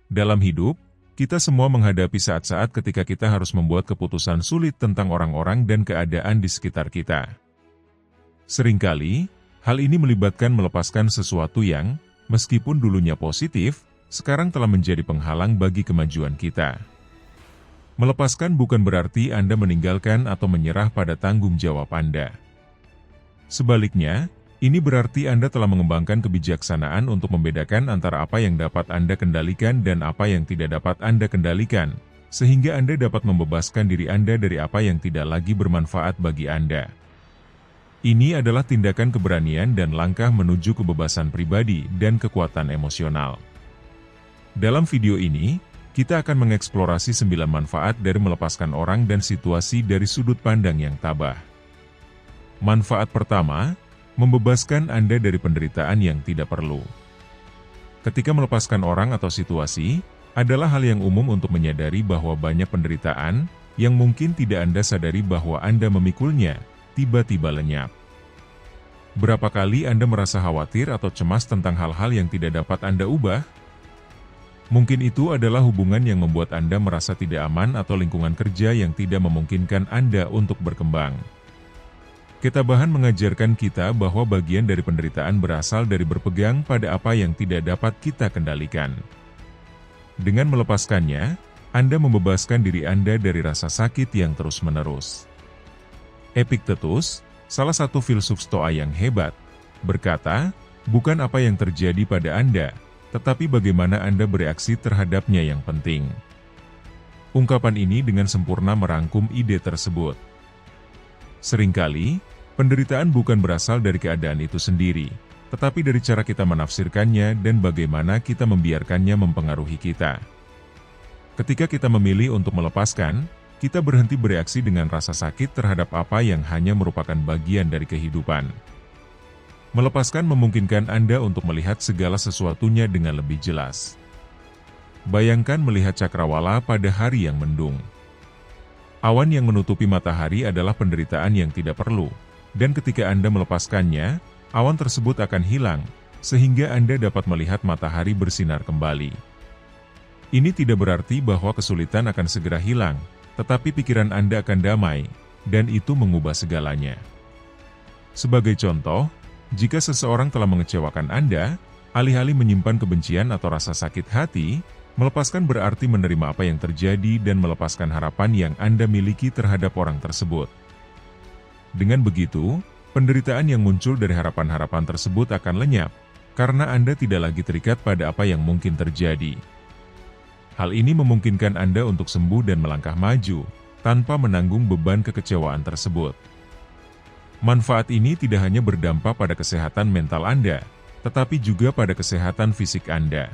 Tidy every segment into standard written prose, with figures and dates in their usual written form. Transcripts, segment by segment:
Dalam hidup, kita semua menghadapi saat-saat ketika kita harus membuat keputusan sulit tentang orang-orang dan keadaan di sekitar kita. Seringkali, hal ini melibatkan melepaskan sesuatu yang, meskipun dulunya positif, sekarang telah menjadi penghalang bagi kemajuan kita. Melepaskan bukan berarti Anda meninggalkan atau menyerah pada tanggung jawab Anda. Sebaliknya, ini berarti Anda telah mengembangkan kebijaksanaan untuk membedakan antara apa yang dapat Anda kendalikan dan apa yang tidak dapat Anda kendalikan, sehingga Anda dapat membebaskan diri Anda dari apa yang tidak lagi bermanfaat bagi Anda. Ini adalah tindakan keberanian dan langkah menuju kebebasan pribadi dan kekuatan emosional. Dalam video ini, kita akan mengeksplorasi 9 manfaat dari melepaskan orang dan situasi dari sudut pandang yang tabah. Manfaat pertama, membebaskan Anda dari penderitaan yang tidak perlu. Ketika melepaskan orang atau situasi, adalah hal yang umum untuk menyadari bahwa banyak penderitaan, yang mungkin tidak Anda sadari bahwa Anda memikulnya, tiba-tiba lenyap. Berapa kali Anda merasa khawatir atau cemas tentang hal-hal yang tidak dapat Anda ubah? Mungkin itu adalah hubungan yang membuat Anda merasa tidak aman atau lingkungan kerja yang tidak memungkinkan Anda untuk berkembang. Ketabahan mengajarkan kita bahwa bagian dari penderitaan berasal dari berpegang pada apa yang tidak dapat kita kendalikan. Dengan melepaskannya, Anda membebaskan diri Anda dari rasa sakit yang terus-menerus. Epictetus, salah satu filsuf Stoa yang hebat, berkata, bukan apa yang terjadi pada Anda, tetapi bagaimana Anda bereaksi terhadapnya yang penting. Ungkapan ini dengan sempurna merangkum ide tersebut. Seringkali, penderitaan bukan berasal dari keadaan itu sendiri, tetapi dari cara kita menafsirkannya dan bagaimana kita membiarkannya mempengaruhi kita. Ketika kita memilih untuk melepaskan, kita berhenti bereaksi dengan rasa sakit terhadap apa yang hanya merupakan bagian dari kehidupan. Melepaskan memungkinkan Anda untuk melihat segala sesuatunya dengan lebih jelas. Bayangkan melihat cakrawala pada hari yang mendung. Awan yang menutupi matahari adalah penderitaan yang tidak perlu, dan ketika Anda melepaskannya, awan tersebut akan hilang, sehingga Anda dapat melihat matahari bersinar kembali. Ini tidak berarti bahwa kesulitan akan segera hilang, tetapi pikiran Anda akan damai, dan itu mengubah segalanya. Sebagai contoh, jika seseorang telah mengecewakan Anda, alih-alih menyimpan kebencian atau rasa sakit hati, melepaskan berarti menerima apa yang terjadi dan melepaskan harapan yang Anda miliki terhadap orang tersebut. Dengan begitu, penderitaan yang muncul dari harapan-harapan tersebut akan lenyap, karena Anda tidak lagi terikat pada apa yang mungkin terjadi. Hal ini memungkinkan Anda untuk sembuh dan melangkah maju, tanpa menanggung beban kekecewaan tersebut. Manfaat ini tidak hanya berdampak pada kesehatan mental Anda, tetapi juga pada kesehatan fisik Anda.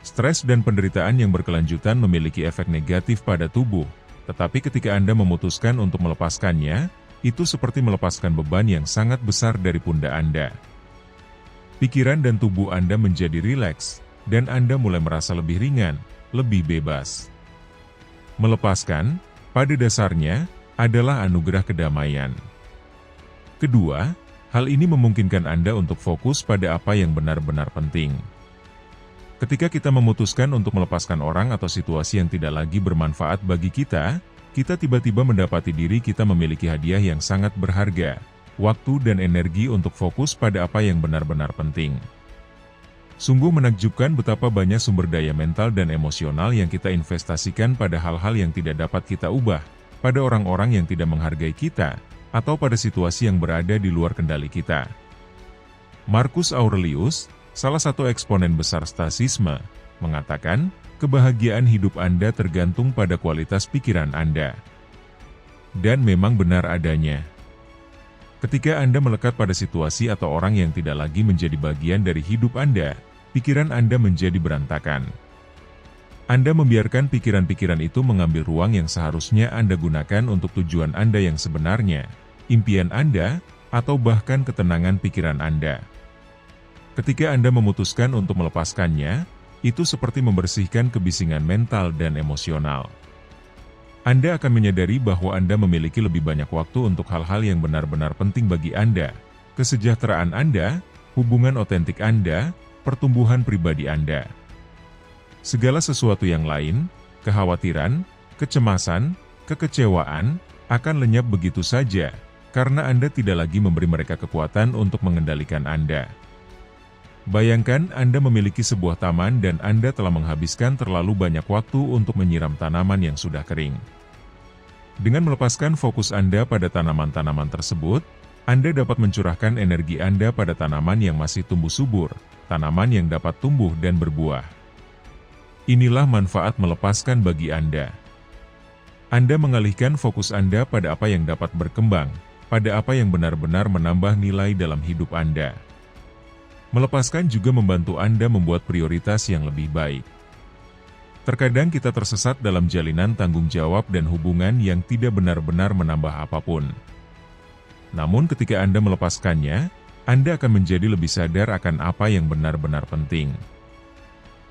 Stres dan penderitaan yang berkelanjutan memiliki efek negatif pada tubuh, tetapi ketika Anda memutuskan untuk melepaskannya, itu seperti melepaskan beban yang sangat besar dari pundak Anda. Pikiran dan tubuh Anda menjadi rileks, dan Anda mulai merasa lebih ringan, lebih bebas. Melepaskan, pada dasarnya, adalah anugerah kedamaian. Kedua, hal ini memungkinkan Anda untuk fokus pada apa yang benar-benar penting. Ketika kita memutuskan untuk melepaskan orang atau situasi yang tidak lagi bermanfaat bagi kita, kita tiba-tiba mendapati diri kita memiliki hadiah yang sangat berharga, waktu dan energi untuk fokus pada apa yang benar-benar penting. Sungguh menakjubkan betapa banyak sumber daya mental dan emosional yang kita investasikan pada hal-hal yang tidak dapat kita ubah, pada orang-orang yang tidak menghargai kita, atau pada situasi yang berada di luar kendali kita. Marcus Aurelius, salah satu eksponen besar Stoicisme, mengatakan, kebahagiaan hidup Anda tergantung pada kualitas pikiran Anda. Dan memang benar adanya. Ketika Anda melekat pada situasi atau orang yang tidak lagi menjadi bagian dari hidup Anda, pikiran Anda menjadi berantakan. Anda membiarkan pikiran-pikiran itu mengambil ruang yang seharusnya Anda gunakan untuk tujuan Anda yang sebenarnya, impian Anda, atau bahkan ketenangan pikiran Anda. Ketika Anda memutuskan untuk melepaskannya, itu seperti membersihkan kebisingan mental dan emosional. Anda akan menyadari bahwa Anda memiliki lebih banyak waktu untuk hal-hal yang benar-benar penting bagi Anda, kesejahteraan Anda, hubungan otentik Anda, pertumbuhan pribadi Anda. Segala sesuatu yang lain, kekhawatiran, kecemasan, kekecewaan, akan lenyap begitu saja, karena Anda tidak lagi memberi mereka kekuatan untuk mengendalikan Anda. Bayangkan Anda memiliki sebuah taman dan Anda telah menghabiskan terlalu banyak waktu untuk menyiram tanaman yang sudah kering. Dengan melepaskan fokus Anda pada tanaman-tanaman tersebut, Anda dapat mencurahkan energi Anda pada tanaman yang masih tumbuh subur, tanaman yang dapat tumbuh dan berbuah. Inilah manfaat melepaskan bagi Anda. Anda mengalihkan fokus Anda pada apa yang dapat berkembang, pada apa yang benar-benar menambah nilai dalam hidup Anda. Melepaskan juga membantu Anda membuat prioritas yang lebih baik. Terkadang kita tersesat dalam jalinan tanggung jawab dan hubungan yang tidak benar-benar menambah apapun. Namun ketika Anda melepaskannya, Anda akan menjadi lebih sadar akan apa yang benar-benar penting.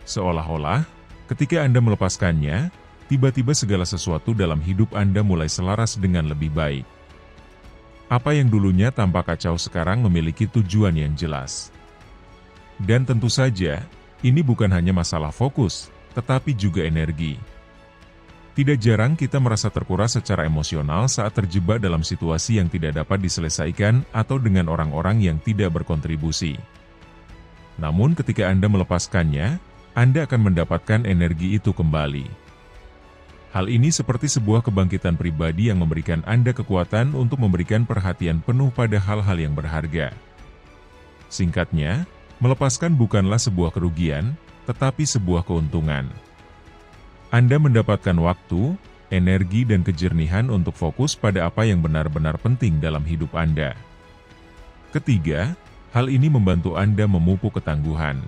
Seolah-olah, ketika Anda melepaskannya, tiba-tiba segala sesuatu dalam hidup Anda mulai selaras dengan lebih baik. Apa yang dulunya tampak kacau sekarang memiliki tujuan yang jelas. Dan tentu saja, ini bukan hanya masalah fokus, tetapi juga energi. Tidak jarang kita merasa terkuras secara emosional saat terjebak dalam situasi yang tidak dapat diselesaikan atau dengan orang-orang yang tidak berkontribusi. Namun ketika Anda melepaskannya, Anda akan mendapatkan energi itu kembali. Hal ini seperti sebuah kebangkitan pribadi yang memberikan Anda kekuatan untuk memberikan perhatian penuh pada hal-hal yang berharga. Singkatnya, melepaskan bukanlah sebuah kerugian, tetapi sebuah keuntungan. Anda mendapatkan waktu, energi dan kejernihan untuk fokus pada apa yang benar-benar penting dalam hidup Anda. Ketiga, hal ini membantu Anda memupuk ketangguhan.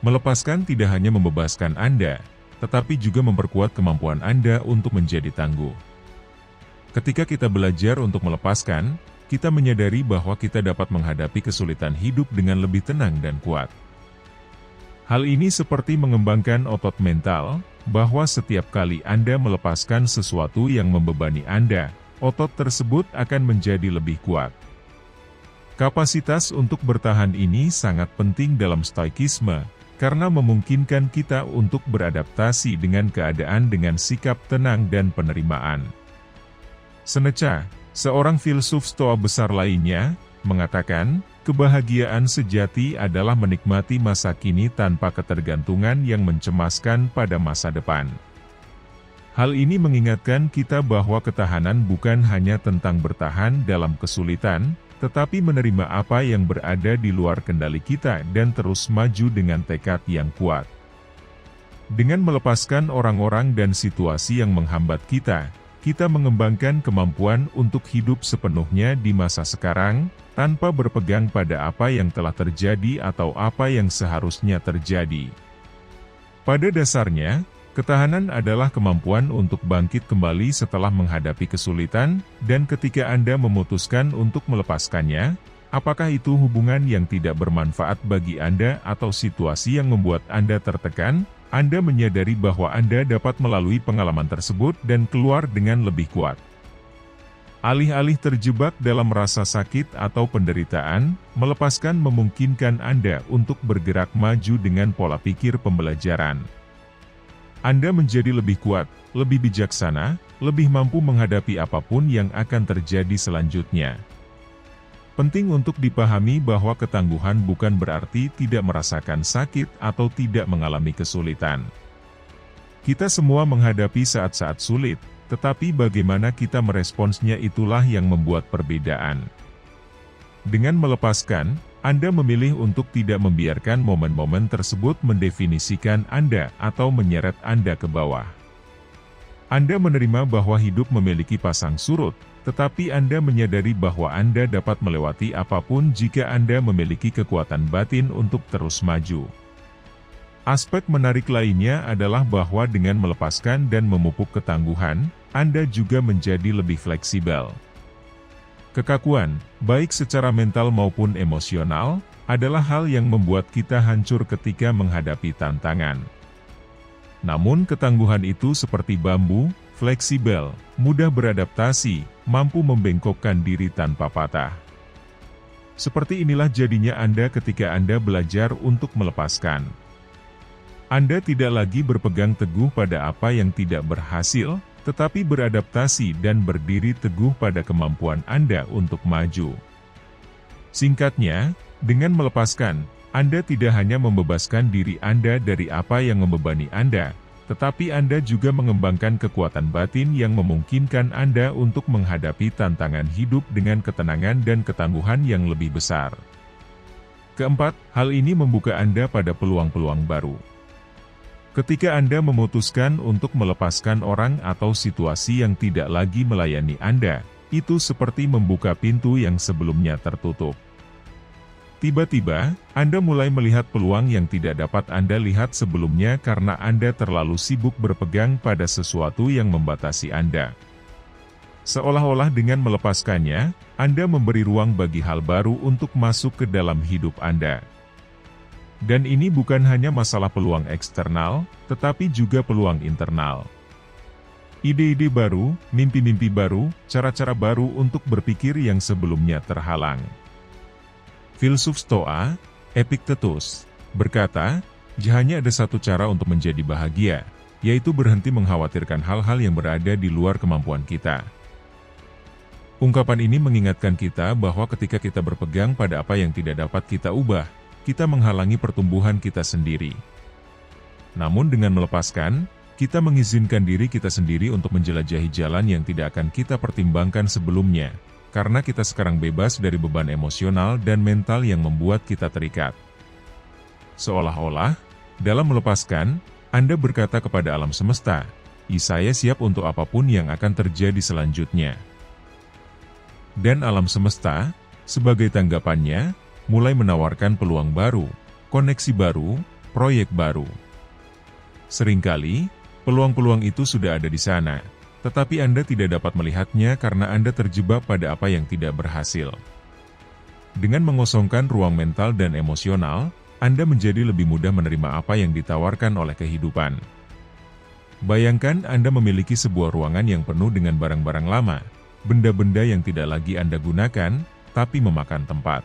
Melepaskan tidak hanya membebaskan Anda, tetapi juga memperkuat kemampuan Anda untuk menjadi tangguh. Ketika kita belajar untuk melepaskan, kita menyadari bahwa kita dapat menghadapi kesulitan hidup dengan lebih tenang dan kuat. Hal ini seperti mengembangkan otot mental, bahwa setiap kali Anda melepaskan sesuatu yang membebani Anda, otot tersebut akan menjadi lebih kuat. Kapasitas untuk bertahan ini sangat penting dalam stoikisme, karena memungkinkan kita untuk beradaptasi dengan keadaan dengan sikap tenang dan penerimaan. Seneca, seorang filsuf Stoa besar lainnya, mengatakan, kebahagiaan sejati adalah menikmati masa kini tanpa ketergantungan yang mencemaskan pada masa depan. Hal ini mengingatkan kita bahwa ketahanan bukan hanya tentang bertahan dalam kesulitan, tetapi menerima apa yang berada di luar kendali kita dan terus maju dengan tekad yang kuat. Dengan melepaskan orang-orang dan situasi yang menghambat kita mengembangkan kemampuan untuk hidup sepenuhnya di masa sekarang, tanpa berpegang pada apa yang telah terjadi atau apa yang seharusnya terjadi. Pada dasarnya, ketahanan adalah kemampuan untuk bangkit kembali setelah menghadapi kesulitan, dan ketika Anda memutuskan untuk melepaskannya, apakah itu hubungan yang tidak bermanfaat bagi Anda atau situasi yang membuat Anda tertekan, Anda menyadari bahwa Anda dapat melalui pengalaman tersebut dan keluar dengan lebih kuat. Alih-alih terjebak dalam rasa sakit atau penderitaan, melepaskan memungkinkan Anda untuk bergerak maju dengan pola pikir pembelajaran. Anda menjadi lebih kuat, lebih bijaksana, lebih mampu menghadapi apapun yang akan terjadi selanjutnya. Penting untuk dipahami bahwa ketangguhan bukan berarti tidak merasakan sakit atau tidak mengalami kesulitan. Kita semua menghadapi saat-saat sulit, tetapi bagaimana kita meresponsnya itulah yang membuat perbedaan. Dengan melepaskan, Anda memilih untuk tidak membiarkan momen-momen tersebut mendefinisikan Anda atau menyeret Anda ke bawah. Anda menerima bahwa hidup memiliki pasang surut, tetapi Anda menyadari bahwa Anda dapat melewati apapun jika Anda memiliki kekuatan batin untuk terus maju. Aspek menarik lainnya adalah bahwa dengan melepaskan dan memupuk ketangguhan, Anda juga menjadi lebih fleksibel. Kekakuan, baik secara mental maupun emosional, adalah hal yang membuat kita hancur ketika menghadapi tantangan. Namun ketangguhan itu seperti bambu, fleksibel, mudah beradaptasi, mampu membengkokkan diri tanpa patah. Seperti inilah jadinya Anda ketika Anda belajar untuk melepaskan. Anda tidak lagi berpegang teguh pada apa yang tidak berhasil, tetapi beradaptasi dan berdiri teguh pada kemampuan Anda untuk maju. Singkatnya, dengan melepaskan, Anda tidak hanya membebaskan diri Anda dari apa yang membebani Anda, tetapi Anda juga mengembangkan kekuatan batin yang memungkinkan Anda untuk menghadapi tantangan hidup dengan ketenangan dan ketangguhan yang lebih besar. Keempat, hal ini membuka Anda pada peluang-peluang baru. Ketika Anda memutuskan untuk melepaskan orang atau situasi yang tidak lagi melayani Anda, itu seperti membuka pintu yang sebelumnya tertutup. Tiba-tiba, Anda mulai melihat peluang yang tidak dapat Anda lihat sebelumnya karena Anda terlalu sibuk berpegang pada sesuatu yang membatasi Anda. Seolah-olah dengan melepaskannya, Anda memberi ruang bagi hal baru untuk masuk ke dalam hidup Anda. Dan ini bukan hanya masalah peluang eksternal, tetapi juga peluang internal. Ide-ide baru, mimpi-mimpi baru, cara-cara baru untuk berpikir yang sebelumnya terhalang. Filsuf Stoa, Epictetus, berkata, hanya ada satu cara untuk menjadi bahagia, yaitu berhenti mengkhawatirkan hal-hal yang berada di luar kemampuan kita. Ungkapan ini mengingatkan kita bahwa ketika kita berpegang pada apa yang tidak dapat kita ubah, kita menghalangi pertumbuhan kita sendiri. Namun dengan melepaskan, kita mengizinkan diri kita sendiri untuk menjelajahi jalan yang tidak akan kita pertimbangkan sebelumnya, karena kita sekarang bebas dari beban emosional dan mental yang membuat kita terikat. Seolah-olah, dalam melepaskan, Anda berkata kepada alam semesta, saya siap untuk apapun yang akan terjadi selanjutnya. Dan alam semesta, sebagai tanggapannya, mulai menawarkan peluang baru, koneksi baru, proyek baru. Seringkali, peluang-peluang itu sudah ada di sana, tetapi Anda tidak dapat melihatnya karena Anda terjebak pada apa yang tidak berhasil. Dengan mengosongkan ruang mental dan emosional, Anda menjadi lebih mudah menerima apa yang ditawarkan oleh kehidupan. Bayangkan Anda memiliki sebuah ruangan yang penuh dengan barang-barang lama, benda-benda yang tidak lagi Anda gunakan, tapi memakan tempat.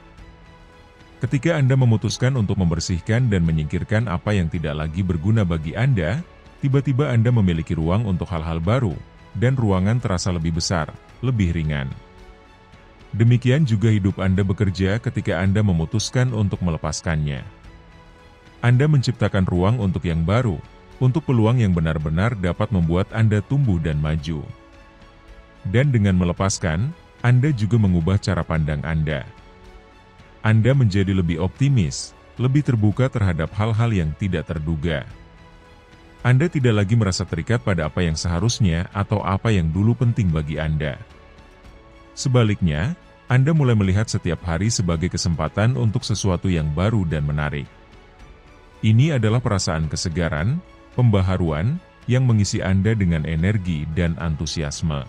Ketika Anda memutuskan untuk membersihkan dan menyingkirkan apa yang tidak lagi berguna bagi Anda, tiba-tiba Anda memiliki ruang untuk hal-hal baru, dan ruangan terasa lebih besar, lebih ringan. Demikian juga hidup Anda bekerja ketika Anda memutuskan untuk melepaskannya. Anda menciptakan ruang untuk yang baru, untuk peluang yang benar-benar dapat membuat Anda tumbuh dan maju. Dan dengan melepaskan, Anda juga mengubah cara pandang Anda. Anda menjadi lebih optimis, lebih terbuka terhadap hal-hal yang tidak terduga. Anda tidak lagi merasa terikat pada apa yang seharusnya atau apa yang dulu penting bagi Anda. Sebaliknya, Anda mulai melihat setiap hari sebagai kesempatan untuk sesuatu yang baru dan menarik. Ini adalah perasaan kesegaran, pembaharuan, yang mengisi Anda dengan energi dan antusiasme.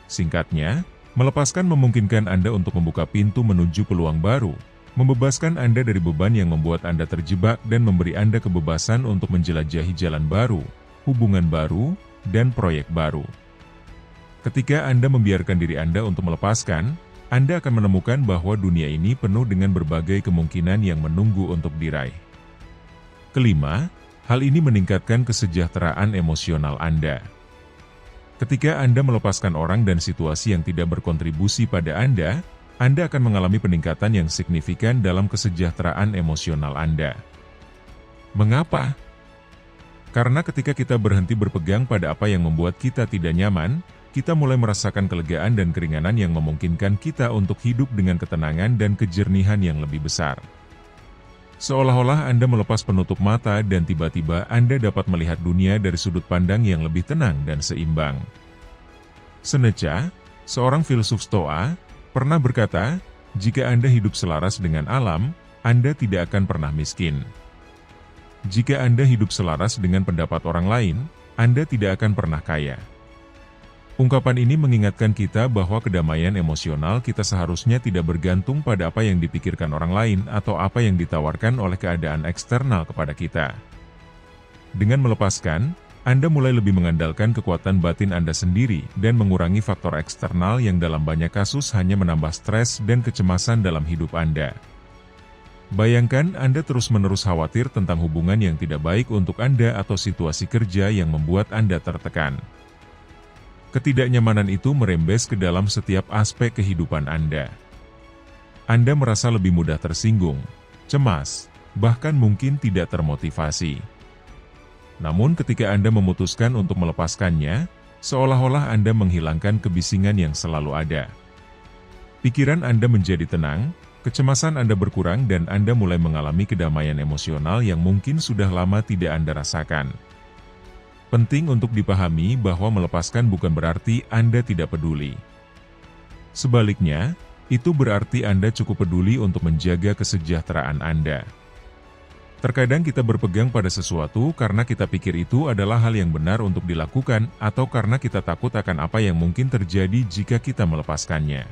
Singkatnya, melepaskan memungkinkan Anda untuk membuka pintu menuju peluang baru, membebaskan Anda dari beban yang membuat Anda terjebak dan memberi Anda kebebasan untuk menjelajahi jalan baru, hubungan baru, dan proyek baru. Ketika Anda membiarkan diri Anda untuk melepaskan, Anda akan menemukan bahwa dunia ini penuh dengan berbagai kemungkinan yang menunggu untuk diraih. Kelima, hal ini meningkatkan kesejahteraan emosional Anda. Ketika Anda melepaskan orang dan situasi yang tidak berkontribusi pada Anda akan mengalami peningkatan yang signifikan dalam kesejahteraan emosional Anda. Mengapa? Karena ketika kita berhenti berpegang pada apa yang membuat kita tidak nyaman, kita mulai merasakan kelegaan dan keringanan yang memungkinkan kita untuk hidup dengan ketenangan dan kejernihan yang lebih besar. Seolah-olah Anda melepas penutup mata dan tiba-tiba Anda dapat melihat dunia dari sudut pandang yang lebih tenang dan seimbang. Seneca, seorang filsuf Stoa, pernah berkata, jika Anda hidup selaras dengan alam, Anda tidak akan pernah miskin. Jika Anda hidup selaras dengan pendapat orang lain, Anda tidak akan pernah kaya. Ungkapan ini mengingatkan kita bahwa kedamaian emosional kita seharusnya tidak bergantung pada apa yang dipikirkan orang lain atau apa yang ditawarkan oleh keadaan eksternal kepada kita. Dengan melepaskan, Anda mulai lebih mengandalkan kekuatan batin Anda sendiri dan mengurangi faktor eksternal yang dalam banyak kasus hanya menambah stres dan kecemasan dalam hidup Anda. Bayangkan Anda terus-menerus khawatir tentang hubungan yang tidak baik untuk Anda atau situasi kerja yang membuat Anda tertekan. Ketidaknyamanan itu merembes ke dalam setiap aspek kehidupan Anda. Anda merasa lebih mudah tersinggung, cemas, bahkan mungkin tidak termotivasi. Namun ketika Anda memutuskan untuk melepaskannya, seolah-olah Anda menghilangkan kebisingan yang selalu ada. Pikiran Anda menjadi tenang, kecemasan Anda berkurang dan Anda mulai mengalami kedamaian emosional yang mungkin sudah lama tidak Anda rasakan. Penting untuk dipahami bahwa melepaskan bukan berarti Anda tidak peduli. Sebaliknya, itu berarti Anda cukup peduli untuk menjaga kesejahteraan Anda. Terkadang kita berpegang pada sesuatu karena kita pikir itu adalah hal yang benar untuk dilakukan atau karena kita takut akan apa yang mungkin terjadi jika kita melepaskannya.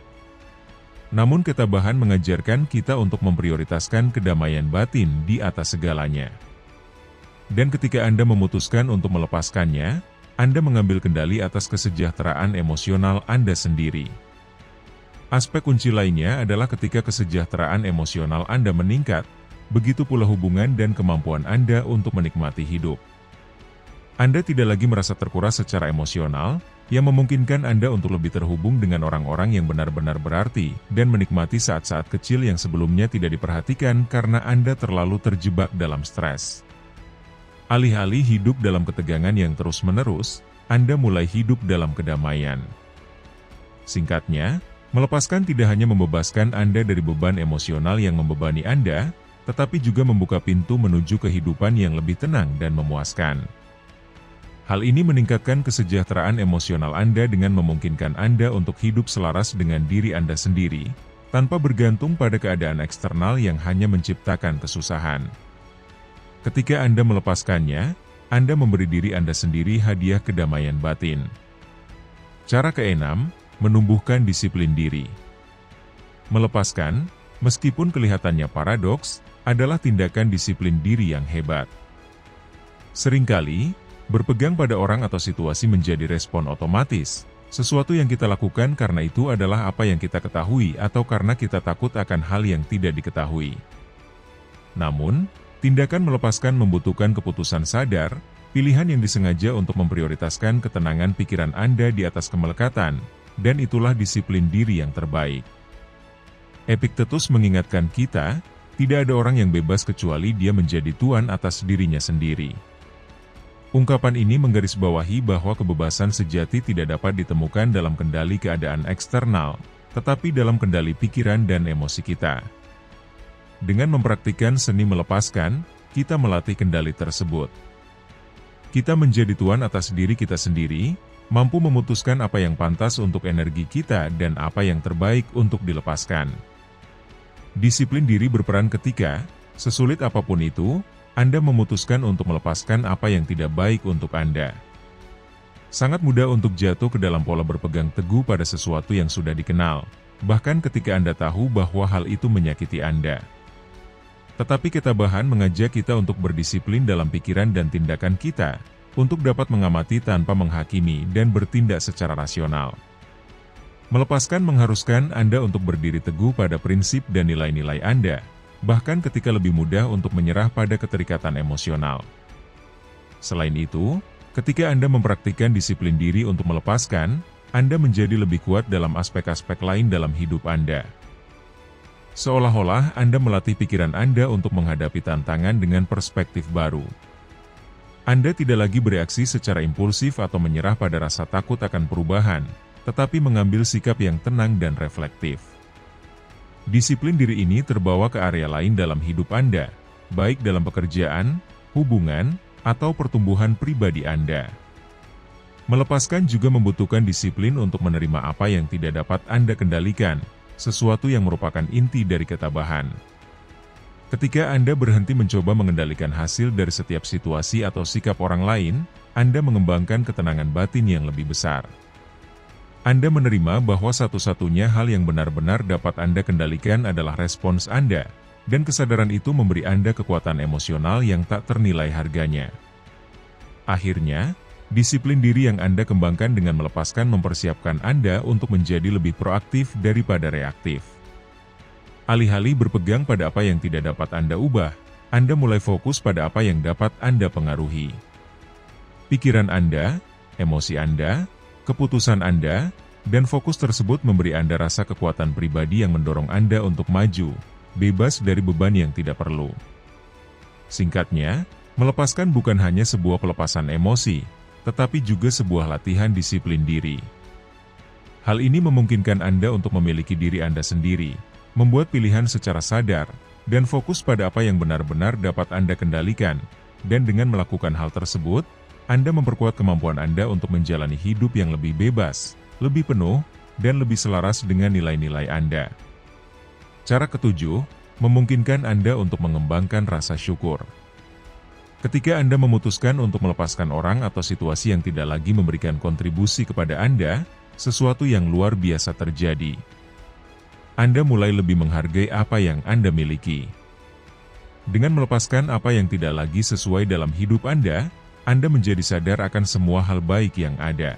Namun ketabahan mengajarkan kita untuk memprioritaskan kedamaian batin di atas segalanya. Dan ketika Anda memutuskan untuk melepaskannya, Anda mengambil kendali atas kesejahteraan emosional Anda sendiri. Aspek kunci lainnya adalah ketika kesejahteraan emosional Anda meningkat, begitu pula hubungan dan kemampuan Anda untuk menikmati hidup. Anda tidak lagi merasa terkuras secara emosional, yang memungkinkan Anda untuk lebih terhubung dengan orang-orang yang benar-benar berarti, dan menikmati saat-saat kecil yang sebelumnya tidak diperhatikan karena Anda terlalu terjebak dalam stres. Alih-alih hidup dalam ketegangan yang terus-menerus, Anda mulai hidup dalam kedamaian. Singkatnya, melepaskan tidak hanya membebaskan Anda dari beban emosional yang membebani Anda, tetapi juga membuka pintu menuju kehidupan yang lebih tenang dan memuaskan. Hal ini meningkatkan kesejahteraan emosional Anda dengan memungkinkan Anda untuk hidup selaras dengan diri Anda sendiri, tanpa bergantung pada keadaan eksternal yang hanya menciptakan kesusahan. Ketika Anda melepaskannya, Anda memberi diri Anda sendiri hadiah kedamaian batin. Cara keenam, menumbuhkan disiplin diri. Melepaskan, meskipun kelihatannya paradoks, adalah tindakan disiplin diri yang hebat. Seringkali, berpegang pada orang atau situasi menjadi respon otomatis, sesuatu yang kita lakukan karena itu adalah apa yang kita ketahui atau karena kita takut akan hal yang tidak diketahui. Namun, tindakan melepaskan membutuhkan keputusan sadar, pilihan yang disengaja untuk memprioritaskan ketenangan pikiran Anda di atas kemelekatan, dan itulah disiplin diri yang terbaik. Epictetus mengingatkan kita, tidak ada orang yang bebas kecuali dia menjadi tuan atas dirinya sendiri. Ungkapan ini menggarisbawahi bahwa kebebasan sejati tidak dapat ditemukan dalam kendali keadaan eksternal, tetapi dalam kendali pikiran dan emosi kita. Dengan mempraktikkan seni melepaskan, kita melatih kendali tersebut. Kita menjadi tuan atas diri kita sendiri, mampu memutuskan apa yang pantas untuk energi kita dan apa yang terbaik untuk dilepaskan. Disiplin diri berperan ketika, sesulit apapun itu, Anda memutuskan untuk melepaskan apa yang tidak baik untuk Anda. Sangat mudah untuk jatuh ke dalam pola berpegang teguh pada sesuatu yang sudah dikenal, bahkan ketika Anda tahu bahwa hal itu menyakiti Anda. Tetapi ketabahan mengajak kita untuk berdisiplin dalam pikiran dan tindakan kita, untuk dapat mengamati tanpa menghakimi dan bertindak secara rasional. Melepaskan mengharuskan Anda untuk berdiri teguh pada prinsip dan nilai-nilai Anda, bahkan ketika lebih mudah untuk menyerah pada keterikatan emosional. Selain itu, ketika Anda mempraktikkan disiplin diri untuk melepaskan, Anda menjadi lebih kuat dalam aspek-aspek lain dalam hidup Anda. Seolah-olah Anda melatih pikiran Anda untuk menghadapi tantangan dengan perspektif baru. Anda tidak lagi bereaksi secara impulsif atau menyerah pada rasa takut akan perubahan, tetapi mengambil sikap yang tenang dan reflektif. Disiplin diri ini terbawa ke area lain dalam hidup Anda, baik dalam pekerjaan, hubungan, atau pertumbuhan pribadi Anda. Melepaskan juga membutuhkan disiplin untuk menerima apa yang tidak dapat Anda kendalikan, sesuatu yang merupakan inti dari ketabahan. Ketika Anda berhenti mencoba mengendalikan hasil dari setiap situasi atau sikap orang lain, Anda mengembangkan ketenangan batin yang lebih besar. Anda menerima bahwa satu-satunya hal yang benar-benar dapat Anda kendalikan adalah respons Anda, dan kesadaran itu memberi Anda kekuatan emosional yang tak ternilai harganya. Akhirnya, disiplin diri yang Anda kembangkan dengan melepaskan mempersiapkan Anda untuk menjadi lebih proaktif daripada reaktif. Alih-alih berpegang pada apa yang tidak dapat Anda ubah, Anda mulai fokus pada apa yang dapat Anda pengaruhi. Pikiran Anda, emosi Anda, keputusan Anda, dan fokus tersebut memberi Anda rasa kekuatan pribadi yang mendorong Anda untuk maju, bebas dari beban yang tidak perlu. Singkatnya, melepaskan bukan hanya sebuah pelepasan emosi, tetapi juga sebuah latihan disiplin diri. Hal ini memungkinkan Anda untuk memiliki diri Anda sendiri, membuat pilihan secara sadar, dan fokus pada apa yang benar-benar dapat Anda kendalikan, dan dengan melakukan hal tersebut, Anda memperkuat kemampuan Anda untuk menjalani hidup yang lebih bebas, lebih penuh, dan lebih selaras dengan nilai-nilai Anda. Cara ketujuh, memungkinkan Anda untuk mengembangkan rasa syukur. Ketika Anda memutuskan untuk melepaskan orang atau situasi yang tidak lagi memberikan kontribusi kepada Anda, sesuatu yang luar biasa terjadi. Anda mulai lebih menghargai apa yang Anda miliki. Dengan melepaskan apa yang tidak lagi sesuai dalam hidup Anda menjadi sadar akan semua hal baik yang ada.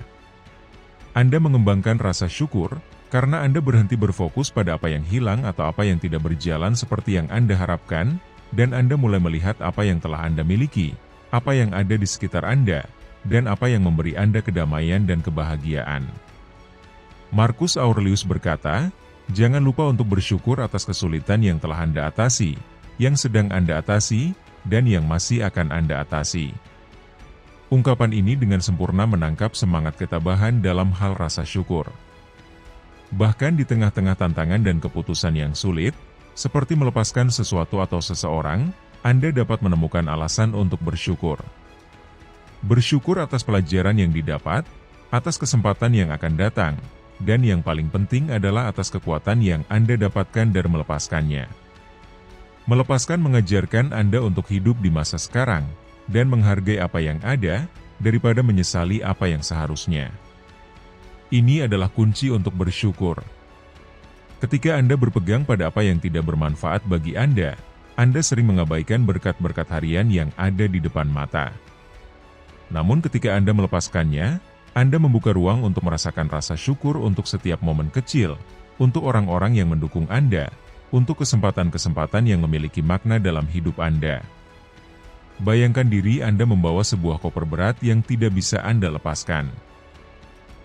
Anda mengembangkan rasa syukur, karena Anda berhenti berfokus pada apa yang hilang atau apa yang tidak berjalan seperti yang Anda harapkan, dan Anda mulai melihat apa yang telah Anda miliki, apa yang ada di sekitar Anda, dan apa yang memberi Anda kedamaian dan kebahagiaan. Marcus Aurelius berkata, "Jangan lupa untuk bersyukur atas kesulitan yang telah Anda atasi, yang sedang Anda atasi, dan yang masih akan Anda atasi." Ungkapan ini dengan sempurna menangkap semangat ketabahan dalam hal rasa syukur. Bahkan di tengah-tengah tantangan dan keputusan yang sulit, seperti melepaskan sesuatu atau seseorang, Anda dapat menemukan alasan untuk bersyukur. Bersyukur atas pelajaran yang didapat, atas kesempatan yang akan datang, dan yang paling penting adalah atas kekuatan yang Anda dapatkan dari melepaskannya. Melepaskan mengajarkan Anda untuk hidup di masa sekarang, dan menghargai apa yang ada, daripada menyesali apa yang seharusnya. Ini adalah kunci untuk bersyukur. Ketika Anda berpegang pada apa yang tidak bermanfaat bagi Anda sering mengabaikan berkat-berkat harian yang ada di depan mata. Namun ketika Anda melepaskannya, Anda membuka ruang untuk merasakan rasa syukur untuk setiap momen kecil, untuk orang-orang yang mendukung Anda, untuk kesempatan-kesempatan yang memiliki makna dalam hidup Anda. Bayangkan diri Anda membawa sebuah koper berat yang tidak bisa Anda lepaskan.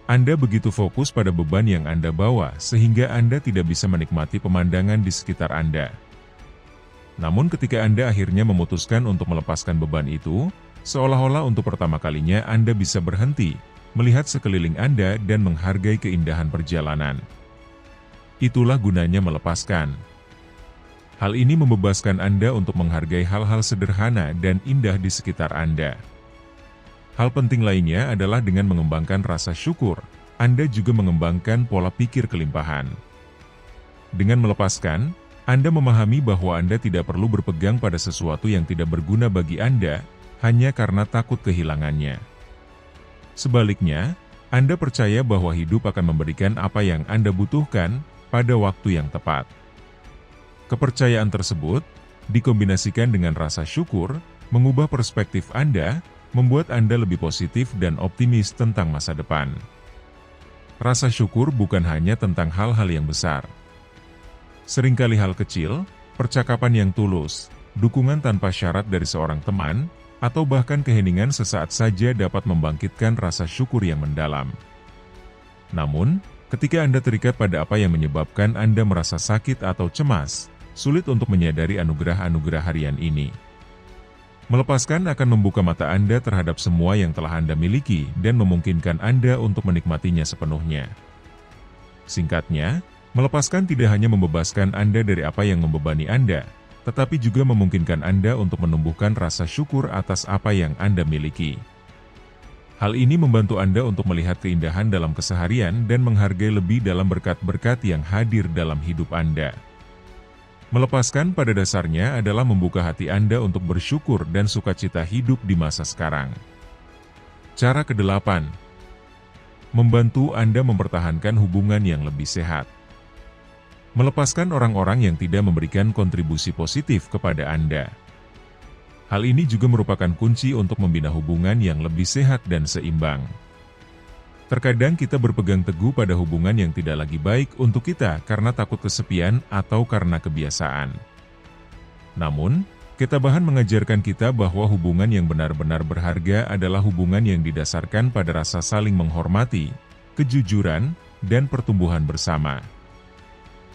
Anda begitu fokus pada beban yang Anda bawa sehingga Anda tidak bisa menikmati pemandangan di sekitar Anda. Namun ketika Anda akhirnya memutuskan untuk melepaskan beban itu, seolah-olah untuk pertama kalinya Anda bisa berhenti, melihat sekeliling Anda dan menghargai keindahan perjalanan. Itulah gunanya melepaskan. Hal ini membebaskan Anda untuk menghargai hal-hal sederhana dan indah di sekitar Anda. Hal penting lainnya adalah dengan mengembangkan rasa syukur, Anda juga mengembangkan pola pikir kelimpahan. Dengan melepaskan, Anda memahami bahwa Anda tidak perlu berpegang pada sesuatu yang tidak berguna bagi Anda, hanya karena takut kehilangannya. Sebaliknya, Anda percaya bahwa hidup akan memberikan apa yang Anda butuhkan pada waktu yang tepat. Kepercayaan tersebut, dikombinasikan dengan rasa syukur, mengubah perspektif Anda, membuat Anda lebih positif dan optimis tentang masa depan. Rasa syukur bukan hanya tentang hal-hal yang besar. Seringkali hal kecil, percakapan yang tulus, dukungan tanpa syarat dari seorang teman, atau bahkan keheningan sesaat saja dapat membangkitkan rasa syukur yang mendalam. Namun, ketika Anda terikat pada apa yang menyebabkan Anda merasa sakit atau cemas, sulit untuk menyadari anugerah-anugerah harian ini. Melepaskan akan membuka mata Anda terhadap semua yang telah Anda miliki dan memungkinkan Anda untuk menikmatinya sepenuhnya. Singkatnya, melepaskan tidak hanya membebaskan Anda dari apa yang membebani Anda, tetapi juga memungkinkan Anda untuk menumbuhkan rasa syukur atas apa yang Anda miliki. Hal ini membantu Anda untuk melihat keindahan dalam keseharian dan menghargai lebih dalam berkat-berkat yang hadir dalam hidup Anda. Melepaskan pada dasarnya adalah membuka hati Anda untuk bersyukur dan sukacita hidup di masa sekarang. Cara ke-8. Membantu Anda mempertahankan hubungan yang lebih sehat. Melepaskan orang-orang yang tidak memberikan kontribusi positif kepada Anda. Hal ini juga merupakan kunci untuk membina hubungan yang lebih sehat dan seimbang. Terkadang kita berpegang teguh pada hubungan yang tidak lagi baik untuk kita karena takut kesepian atau karena kebiasaan. Namun, ketabahan mengajarkan kita bahwa hubungan yang benar-benar berharga adalah hubungan yang didasarkan pada rasa saling menghormati, kejujuran, dan pertumbuhan bersama.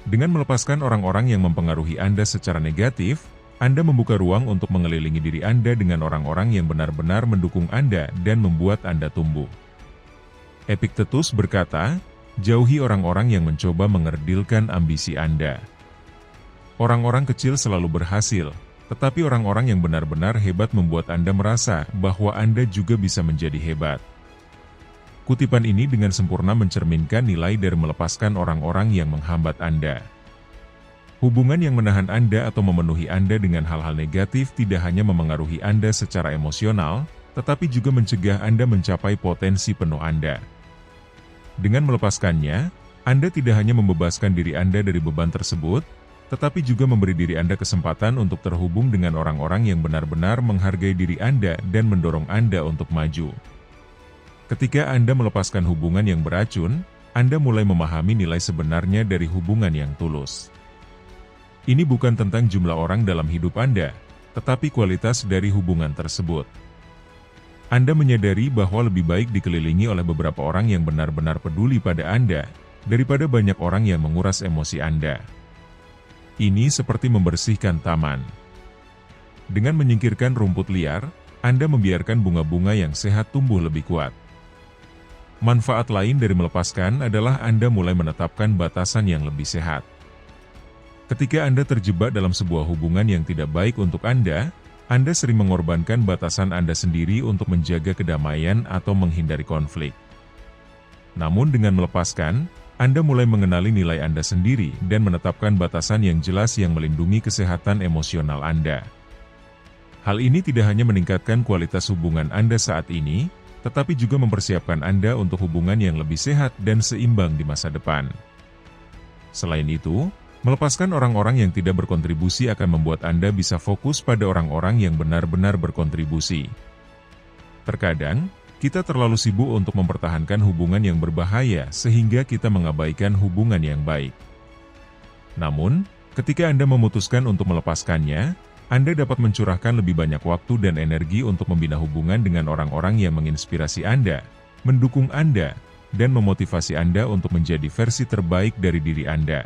Dengan melepaskan orang-orang yang mempengaruhi Anda secara negatif, Anda membuka ruang untuk mengelilingi diri Anda dengan orang-orang yang benar-benar mendukung Anda dan membuat Anda tumbuh. Epictetus berkata, jauhi orang-orang yang mencoba mengerdilkan ambisi Anda. Orang-orang kecil selalu berhasil, tetapi orang-orang yang benar-benar hebat membuat Anda merasa bahwa Anda juga bisa menjadi hebat. Kutipan ini dengan sempurna mencerminkan nilai dari melepaskan orang-orang yang menghambat Anda. Hubungan yang menahan Anda atau memenuhi Anda dengan hal-hal negatif tidak hanya memengaruhi Anda secara emosional, tetapi juga mencegah Anda mencapai potensi penuh Anda. Dengan melepaskannya, Anda tidak hanya membebaskan diri Anda dari beban tersebut, tetapi juga memberi diri Anda kesempatan untuk terhubung dengan orang-orang yang benar-benar menghargai diri Anda dan mendorong Anda untuk maju. Ketika Anda melepaskan hubungan yang beracun, Anda mulai memahami nilai sebenarnya dari hubungan yang tulus. Ini bukan tentang jumlah orang dalam hidup Anda, tetapi kualitas dari hubungan tersebut. Anda menyadari bahwa lebih baik dikelilingi oleh beberapa orang yang benar-benar peduli pada Anda, daripada banyak orang yang menguras emosi Anda. Ini seperti membersihkan taman. Dengan menyingkirkan rumput liar, Anda membiarkan bunga-bunga yang sehat tumbuh lebih kuat. Manfaat lain dari melepaskan adalah Anda mulai menetapkan batasan yang lebih sehat. Ketika Anda terjebak dalam sebuah hubungan yang tidak baik untuk Anda sering mengorbankan batasan Anda sendiri untuk menjaga kedamaian atau menghindari konflik. Namun dengan melepaskan, Anda mulai mengenali nilai Anda sendiri dan menetapkan batasan yang jelas yang melindungi kesehatan emosional Anda. Hal ini tidak hanya meningkatkan kualitas hubungan Anda saat ini, tetapi juga mempersiapkan Anda untuk hubungan yang lebih sehat dan seimbang di masa depan. Selain itu, melepaskan orang-orang yang tidak berkontribusi akan membuat Anda bisa fokus pada orang-orang yang benar-benar berkontribusi. Terkadang, kita terlalu sibuk untuk mempertahankan hubungan yang berbahaya sehingga kita mengabaikan hubungan yang baik. Namun, ketika Anda memutuskan untuk melepaskannya, Anda dapat mencurahkan lebih banyak waktu dan energi untuk membina hubungan dengan orang-orang yang menginspirasi Anda, mendukung Anda, dan memotivasi Anda untuk menjadi versi terbaik dari diri Anda.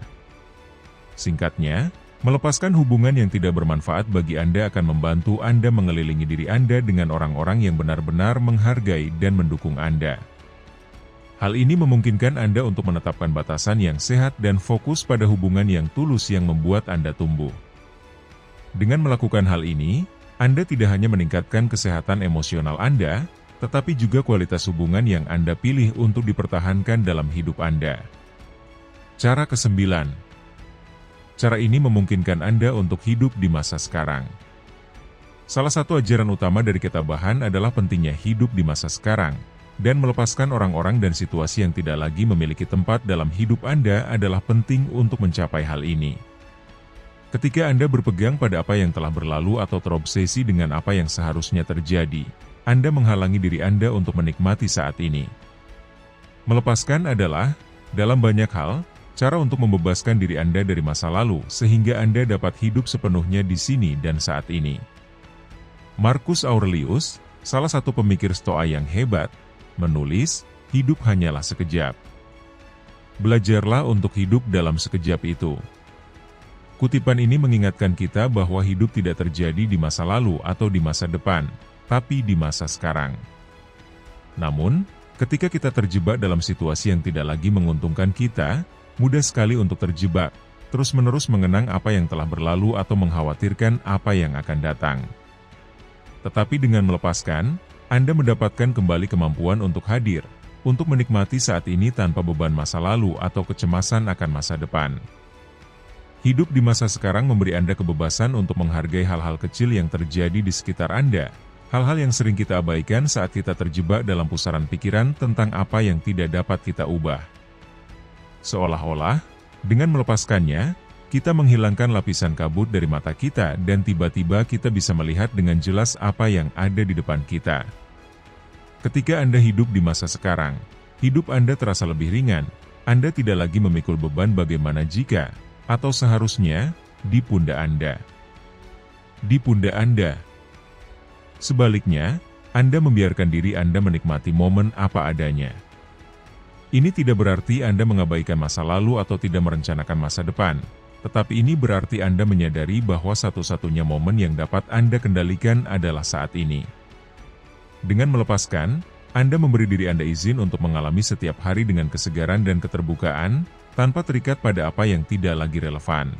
Singkatnya, melepaskan hubungan yang tidak bermanfaat bagi Anda akan membantu Anda mengelilingi diri Anda dengan orang-orang yang benar-benar menghargai dan mendukung Anda. Hal ini memungkinkan Anda untuk menetapkan batasan yang sehat dan fokus pada hubungan yang tulus yang membuat Anda tumbuh. Dengan melakukan hal ini, Anda tidak hanya meningkatkan kesehatan emosional Anda, tetapi juga kualitas hubungan yang Anda pilih untuk dipertahankan dalam hidup Anda. Cara ke-9. Cara ini memungkinkan Anda untuk hidup di masa sekarang. Salah satu ajaran utama dari ketabahan adalah pentingnya hidup di masa sekarang, dan melepaskan orang-orang dan situasi yang tidak lagi memiliki tempat dalam hidup Anda adalah penting untuk mencapai hal ini. Ketika Anda berpegang pada apa yang telah berlalu atau terobsesi dengan apa yang seharusnya terjadi, Anda menghalangi diri Anda untuk menikmati saat ini. Melepaskan adalah, dalam banyak hal, cara untuk membebaskan diri Anda dari masa lalu sehingga Anda dapat hidup sepenuhnya di sini dan saat ini. Marcus Aurelius, salah satu pemikir Stoa yang hebat, menulis, hidup hanyalah sekejap. Belajarlah untuk hidup dalam sekejap itu. Kutipan ini mengingatkan kita bahwa hidup tidak terjadi di masa lalu atau di masa depan, tapi di masa sekarang. Namun, ketika kita terjebak dalam situasi yang tidak lagi menguntungkan kita, mudah sekali untuk terjebak, terus-menerus mengenang apa yang telah berlalu atau mengkhawatirkan apa yang akan datang. Tetapi dengan melepaskan, Anda mendapatkan kembali kemampuan untuk hadir, untuk menikmati saat ini tanpa beban masa lalu atau kecemasan akan masa depan. Hidup di masa sekarang memberi Anda kebebasan untuk menghargai hal-hal kecil yang terjadi di sekitar Anda, hal-hal yang sering kita abaikan saat kita terjebak dalam pusaran pikiran tentang apa yang tidak dapat kita ubah. Seolah-olah, dengan melepaskannya, kita menghilangkan lapisan kabut dari mata kita dan tiba-tiba kita bisa melihat dengan jelas apa yang ada di depan kita. Ketika Anda hidup di masa sekarang, hidup Anda terasa lebih ringan. Anda tidak lagi memikul beban bagaimana jika, atau seharusnya, di pundak Anda. Di pundak Anda. Sebaliknya, Anda membiarkan diri Anda menikmati momen apa adanya. Ini tidak berarti Anda mengabaikan masa lalu atau tidak merencanakan masa depan, tetapi ini berarti Anda menyadari bahwa satu-satunya momen yang dapat Anda kendalikan adalah saat ini. Dengan melepaskan, Anda memberi diri Anda izin untuk mengalami setiap hari dengan kesegaran dan keterbukaan, tanpa terikat pada apa yang tidak lagi relevan.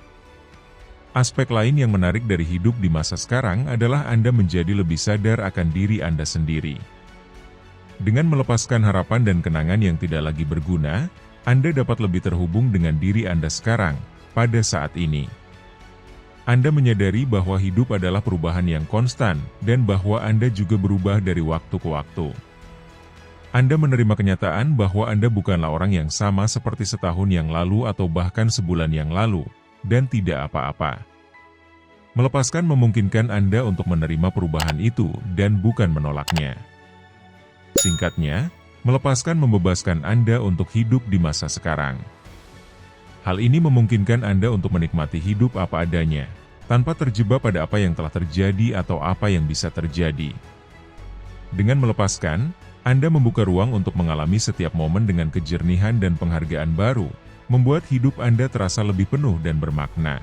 Aspek lain yang menarik dari hidup di masa sekarang adalah Anda menjadi lebih sadar akan diri Anda sendiri. Dengan melepaskan harapan dan kenangan yang tidak lagi berguna, Anda dapat lebih terhubung dengan diri Anda sekarang, pada saat ini. Anda menyadari bahwa hidup adalah perubahan yang konstan, dan bahwa Anda juga berubah dari waktu ke waktu. Anda menerima kenyataan bahwa Anda bukanlah orang yang sama seperti setahun yang lalu atau bahkan sebulan yang lalu, dan tidak apa-apa. Melepaskan memungkinkan Anda untuk menerima perubahan itu, dan bukan menolaknya. Singkatnya, melepaskan membebaskan Anda untuk hidup di masa sekarang. Hal ini memungkinkan Anda untuk menikmati hidup apa adanya, tanpa terjebak pada apa yang telah terjadi atau apa yang bisa terjadi. Dengan melepaskan, Anda membuka ruang untuk mengalami setiap momen dengan kejernihan dan penghargaan baru, membuat hidup Anda terasa lebih penuh dan bermakna.